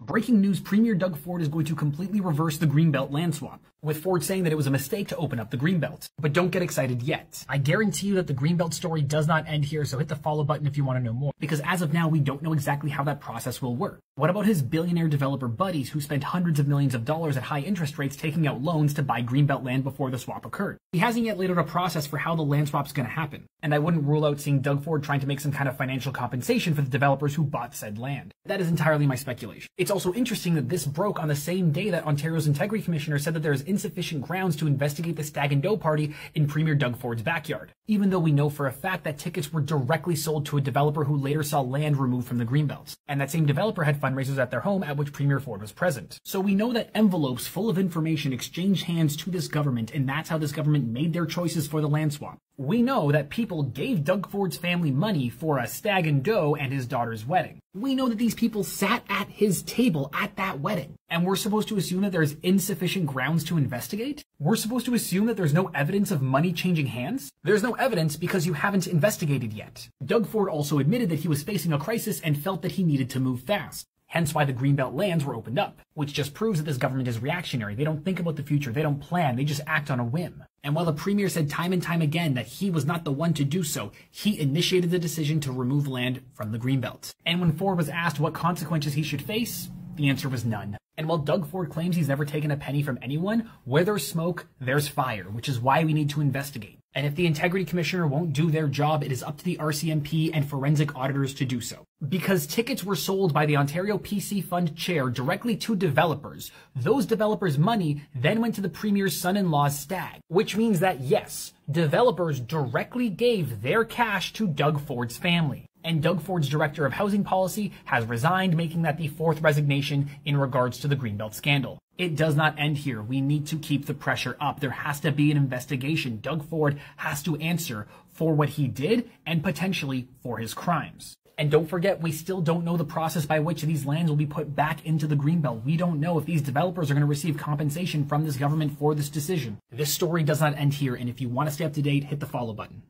Breaking news, Premier Doug Ford is going to completely reverse the Greenbelt land swap, with Ford saying that it was a mistake to open up the Greenbelt. But don't get excited yet. I guarantee you that the Greenbelt story does not end here, so hit the follow button if you want to know more, because as of now, we don't know exactly how that process will work. What about his billionaire developer buddies who spent hundreds of millions of dollars at high interest rates taking out loans to buy Greenbelt land before the swap occurred? He hasn't yet laid out a process for how the land swap's going to happen, and I wouldn't rule out seeing Doug Ford trying to make some kind of financial compensation for the developers who bought said land. That is entirely my speculation. It's also interesting that this broke on the same day that Ontario's Integrity Commissioner said that there is insufficient grounds to investigate the Stag and Doe party in Premier Doug Ford's backyard, even though we know for a fact that tickets were directly sold to a developer who later saw land removed from the Greenbelt, and that same developer had fundraisers at their home at which Premier Ford was present. So we know that envelopes full of information exchanged hands to this government, and that's how this government made their choices for the land swap. We know that people gave Doug Ford's family money for a Stag and Doe and his daughter's wedding. We know that these people sat at his table at that wedding. And we're supposed to assume that there's insufficient grounds to investigate? We're supposed to assume that there's no evidence of money changing hands? There's no evidence because you haven't investigated yet. Doug Ford also admitted that he was facing a crisis and felt that he needed to move fast. Hence why the Greenbelt lands were opened up, which just proves that this government is reactionary. They don't think about the future, they don't plan, they just act on a whim. And while the Premier said time and time again that he was not the one to do so, he initiated the decision to remove land from the Greenbelt. And when Ford was asked what consequences he should face, the answer was none. And while Doug Ford claims he's never taken a penny from anyone, where there's smoke, there's fire, which is why we need to investigate. And if the Integrity Commissioner won't do their job, it is up to the RCMP and forensic auditors to do so. Because tickets were sold by the Ontario PC Fund chair directly to developers, those developers' money then went to the Premier's son-in-law's stag, which means that yes, developers directly gave their cash to Doug Ford's family. And Doug Ford's Director of Housing Policy has resigned, making that the fourth resignation in regards to the Greenbelt scandal. It does not end here. We need to keep the pressure up. There has to be an investigation. Doug Ford has to answer for what he did and potentially for his crimes. And don't forget, we still don't know the process by which these lands will be put back into the Greenbelt. We don't know if these developers are going to receive compensation from this government for this decision. This story does not end here, and if you want to stay up to date, hit the follow button.